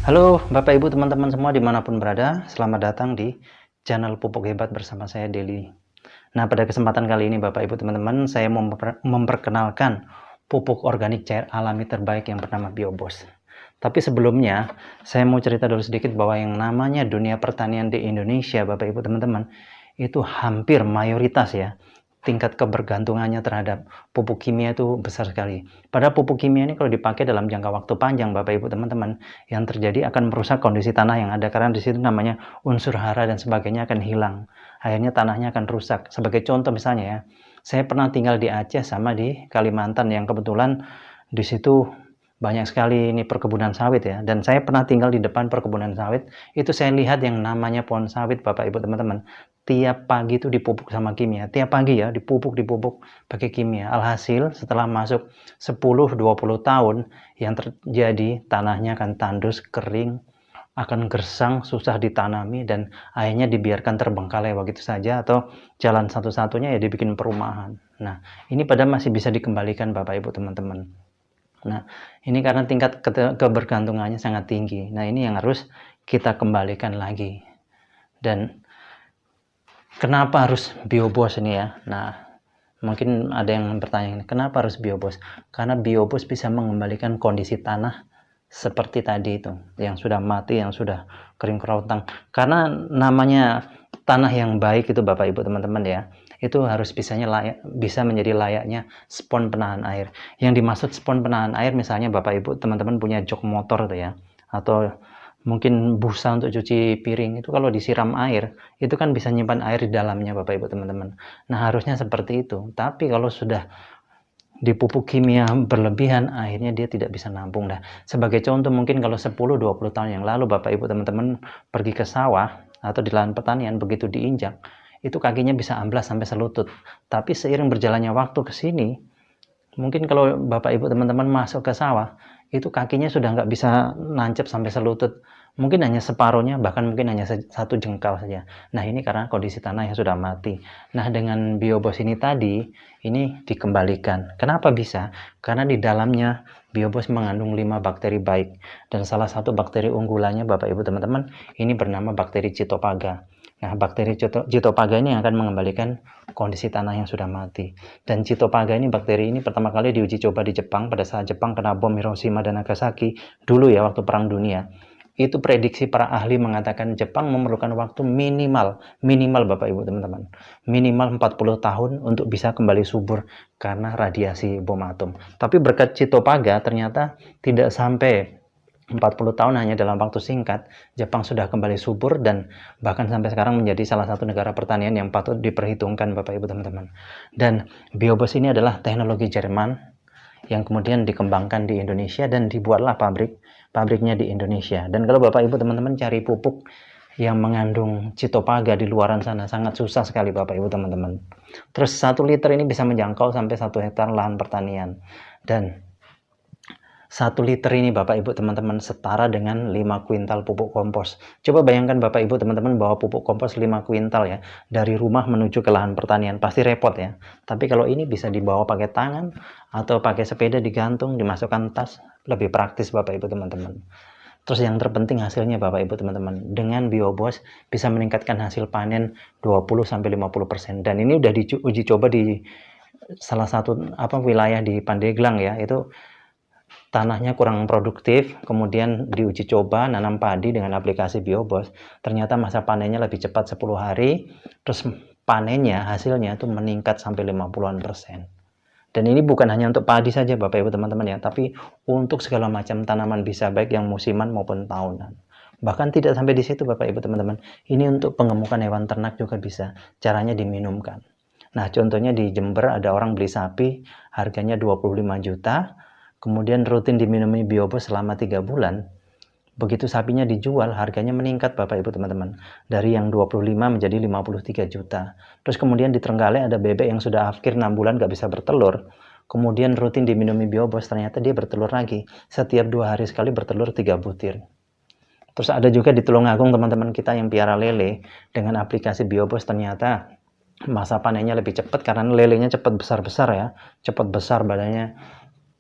Halo Bapak Ibu teman-teman semua dimanapun berada, selamat datang di channel Pupuk Hebat bersama saya Deli. Nah, pada kesempatan kali ini Bapak Ibu teman-teman, saya mau memperkenalkan pupuk organik cair alami terbaik yang bernama Biobos. Tapi sebelumnya, saya mau cerita dulu sedikit bahwa yang namanya dunia pertanian di Indonesia Bapak Ibu teman-teman, itu hampir mayoritas ya, tingkat kebergantungannya terhadap pupuk kimia itu besar sekali. Padahal pupuk kimia ini kalau dipakai dalam jangka waktu panjang Bapak Ibu teman-teman, yang terjadi akan merusak kondisi tanah yang ada karena di situ namanya unsur hara dan sebagainya akan hilang. Akhirnya tanahnya akan rusak. Sebagai contoh misalnya ya, saya pernah tinggal di Aceh sama di Kalimantan yang kebetulan di situ banyak sekali ini perkebunan sawit ya, dan saya pernah tinggal di depan perkebunan sawit. Itu saya lihat yang namanya pohon sawit Bapak Ibu teman-teman, tiap pagi itu dipupuk sama kimia, tiap pagi ya dipupuk pakai kimia. Alhasil setelah masuk 10-20 tahun yang terjadi, tanahnya akan tandus, kering, akan gersang, susah ditanami, dan akhirnya dibiarkan terbengkalai begitu saja, atau jalan satu-satunya ya dibikin perumahan. Nah, ini padahal masih bisa dikembalikan Bapak Ibu teman-teman. Nah, ini karena tingkat kebergantungannya sangat tinggi. Nah, ini yang harus kita kembalikan lagi. Dan kenapa harus Biobos ini ya? Nah, mungkin ada yang bertanya, kenapa harus Biobos? Karena Biobos bisa mengembalikan kondisi tanah seperti tadi itu, yang sudah mati, yang sudah kering kerontang. Karena namanya tanah yang baik itu Bapak Ibu teman-teman ya, itu harus bisa menjadi layaknya spons penahan air. Yang dimaksud spons penahan air, misalnya Bapak Ibu teman-teman punya jok motor tuh ya, atau mungkin busa untuk cuci piring, itu kalau disiram air, itu kan bisa nyimpan air di dalamnya Bapak Ibu teman-teman. Nah, harusnya seperti itu. Tapi kalau sudah dipupuk kimia berlebihan, akhirnya dia tidak bisa nampung. Nah, sebagai contoh, mungkin kalau 10-20 tahun yang lalu Bapak Ibu teman-teman pergi ke sawah atau di lahan pertanian, begitu diinjak, itu kakinya bisa amblas sampai selutut. Tapi seiring berjalannya waktu ke sini, mungkin kalau Bapak Ibu teman-teman masuk ke sawah, itu kakinya sudah nggak bisa nancep sampai selutut. Mungkin hanya separuhnya, bahkan mungkin hanya satu jengkal saja. Nah, ini karena kondisi tanah yang sudah mati. Nah, dengan Biobos ini tadi, ini dikembalikan. Kenapa bisa? Karena di dalamnya Biobos mengandung 5 bakteri baik. Dan salah satu bakteri unggulannya Bapak Ibu teman-teman, ini bernama bakteri Cytophaga. Nah, bakteri Cytophaga ini akan mengembalikan kondisi tanah yang sudah mati. Dan Cytophaga ini, bakteri ini pertama kali diuji coba di Jepang pada saat Jepang kena bom Hiroshima dan Nagasaki dulu ya, waktu Perang Dunia. Itu prediksi para ahli mengatakan Jepang memerlukan waktu minimal Bapak Ibu teman-teman, minimal 40 tahun untuk bisa kembali subur karena radiasi bom atom. Tapi berkat Cytophaga ternyata tidak sampai 40 tahun, hanya dalam waktu singkat Jepang sudah kembali subur dan bahkan sampai sekarang menjadi salah satu negara pertanian yang patut diperhitungkan Bapak Ibu teman-teman. Dan Biobos ini adalah teknologi Jerman yang kemudian dikembangkan di Indonesia dan dibuatlah pabriknya di Indonesia. Dan kalau Bapak Ibu teman-teman cari pupuk yang mengandung Cytophaga di luaran sana, sangat susah sekali Bapak Ibu teman-teman. Terus 1 liter ini bisa menjangkau sampai 1 hektar lahan pertanian. Dan 1 liter ini Bapak Ibu teman-teman setara dengan 5 kuintal pupuk kompos. Coba bayangkan Bapak Ibu teman-teman bawa pupuk kompos 5 kuintal ya, dari rumah menuju ke lahan pertanian, pasti repot ya. Tapi kalau ini bisa dibawa pakai tangan atau pakai sepeda, digantung, dimasukkan tas, lebih praktis Bapak Ibu teman-teman. Terus yang terpenting hasilnya Bapak Ibu teman-teman, dengan Biobos bisa meningkatkan hasil panen 20-50%. Dan ini udah diuji coba di salah satu wilayah di Pandeglang ya, itu tanahnya kurang produktif, kemudian diuji coba nanam padi dengan aplikasi Biobos, ternyata masa panennya lebih cepat 10 hari, terus panennya, hasilnya itu meningkat sampai 50-an%. Dan ini bukan hanya untuk padi saja Bapak Ibu teman-teman ya, tapi untuk segala macam tanaman, bisa baik yang musiman maupun tahunan. Bahkan tidak sampai di situ Bapak Ibu teman-teman, ini untuk pengemukan hewan ternak juga bisa, caranya diminumkan. Nah, contohnya di Jember ada orang beli sapi, harganya 25 juta, kemudian rutin diminumi Biobos selama 3 bulan, begitu sapinya dijual, harganya meningkat Bapak Ibu teman-teman, dari yang 25 menjadi 53 juta. Terus kemudian di Trenggalek ada bebek yang sudah akhir 6 bulan gak bisa bertelur, kemudian rutin diminumi Biobos, ternyata dia bertelur lagi, setiap 2 hari sekali bertelur 3 butir. Terus ada juga di Tulungagung teman-teman kita yang piara lele, dengan aplikasi Biobos ternyata masa panennya lebih cepat karena lelenya cepat besar-besar ya, cepat besar badannya.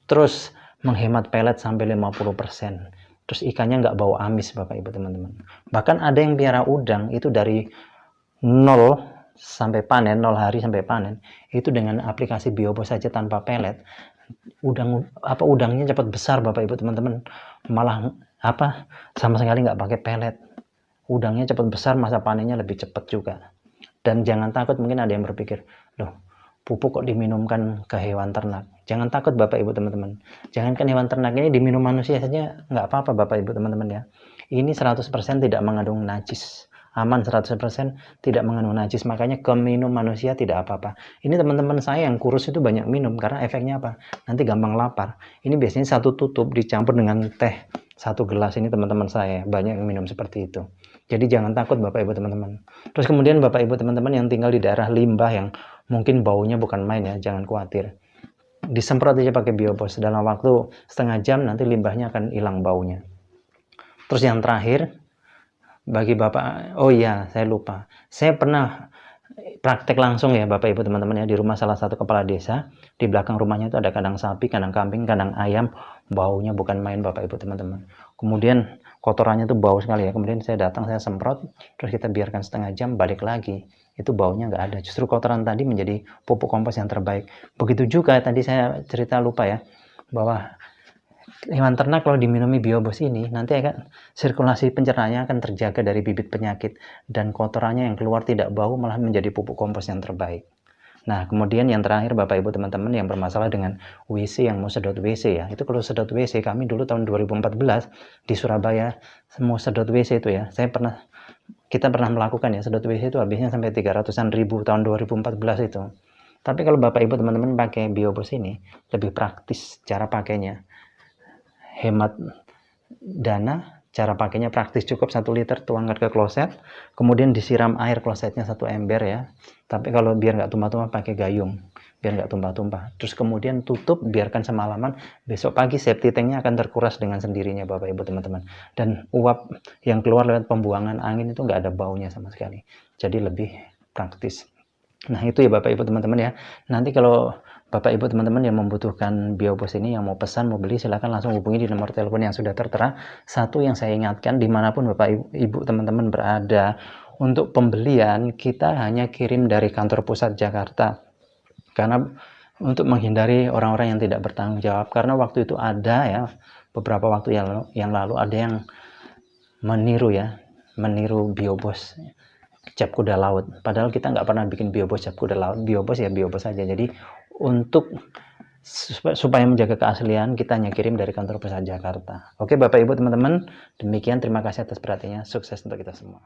Terus menghemat pelet sampai 50%. terus ikannya nggak bau amis Bapak Ibu teman-teman. Bahkan ada yang piara udang itu dari 0 sampai panen, 0 hari sampai panen, itu dengan aplikasi Biobos saja tanpa pelet, udangnya cepat besar Bapak Ibu teman-teman. Malah sama sekali nggak pakai pelet. Udangnya cepat besar, masa panennya lebih cepat juga. Dan jangan takut, mungkin ada yang berpikir, loh, pupuk kok diminumkan ke hewan ternak. Jangan takut Bapak Ibu teman-teman. Jangankan hewan ternak, ini diminum manusia saja nggak apa-apa Bapak Ibu teman-teman ya. Ini 100% tidak mengandung najis. Aman 100% tidak mengandung najis, makanya ke minum manusia tidak apa-apa. Ini teman-teman saya yang kurus itu banyak minum, karena efeknya apa? Nanti gampang lapar. Ini biasanya 1 tutup dicampur dengan teh 1 gelas, ini teman-teman saya banyak yang minum seperti itu. Jadi jangan takut Bapak Ibu teman-teman. Terus kemudian Bapak Ibu teman-teman yang tinggal di daerah limbah yang mungkin baunya bukan main ya, jangan khawatir. Disemprot aja pakai Biobos, dalam waktu setengah jam nanti limbahnya akan hilang baunya. Terus yang terakhir, bagi Bapak, oh iya saya lupa, saya pernah praktek langsung ya Bapak Ibu teman-teman ya, di rumah salah satu kepala desa. Di belakang rumahnya itu ada kandang sapi, kandang kambing, kandang ayam, baunya bukan main Bapak Ibu teman-teman. Kemudian kotorannya tuh bau sekali ya, kemudian saya datang, saya semprot, terus kita biarkan setengah jam, balik lagi, itu baunya nggak ada. Justru kotoran tadi menjadi pupuk kompos yang terbaik. Begitu juga tadi saya cerita lupa ya, bahwa hewan ternak kalau diminumi Biobos ini, nanti akan sirkulasi pencernaannya akan terjaga dari bibit penyakit, dan kotorannya yang keluar tidak bau, malah menjadi pupuk kompos yang terbaik. Nah, kemudian yang terakhir Bapak Ibu teman-teman yang bermasalah dengan WC yang mau sedot WC ya. Itu kalau sedot WC, kami dulu tahun 2014 di Surabaya mau sedot WC itu ya. Kita pernah melakukan ya, sedot WC itu habisnya sampai 300-an ribu tahun 2014 itu. Tapi kalau Bapak Ibu teman-teman pakai Biobos ini lebih praktis cara pakainya. Hemat dana, cara pakainya praktis, cukup 1 liter tuangkan ke kloset, kemudian disiram air klosetnya 1 ember ya. Tapi kalau biar nggak tumpah-tumpah pakai gayung, biar nggak tumpah-tumpah. Terus kemudian tutup, biarkan semalaman, besok pagi safety tanknya akan terkuras dengan sendirinya Bapak Ibu teman-teman. Dan uap yang keluar lewat pembuangan angin itu nggak ada baunya sama sekali. Jadi lebih praktis. Nah itu ya Bapak Ibu teman-teman ya. Nanti kalau Bapak Ibu teman-teman yang membutuhkan Biobos ini, yang mau pesan, mau beli, silahkan langsung hubungi di nomor telepon yang sudah tertera. Satu yang saya ingatkan, dimanapun Bapak Ibu teman-teman berada, untuk pembelian kita hanya kirim dari kantor pusat Jakarta. Karena untuk menghindari orang-orang yang tidak bertanggung jawab, karena waktu itu ada ya, beberapa waktu yang lalu ada yang meniru Biobos cap kuda laut, padahal kita nggak pernah bikin Biobos cap kuda laut. Biobos ya Biobos saja. Jadi untuk supaya menjaga keaslian, kita hanya kirim dari kantor pusat Jakarta. Oke Bapak Ibu teman-teman, demikian, terima kasih atas perhatiannya, sukses untuk kita semua.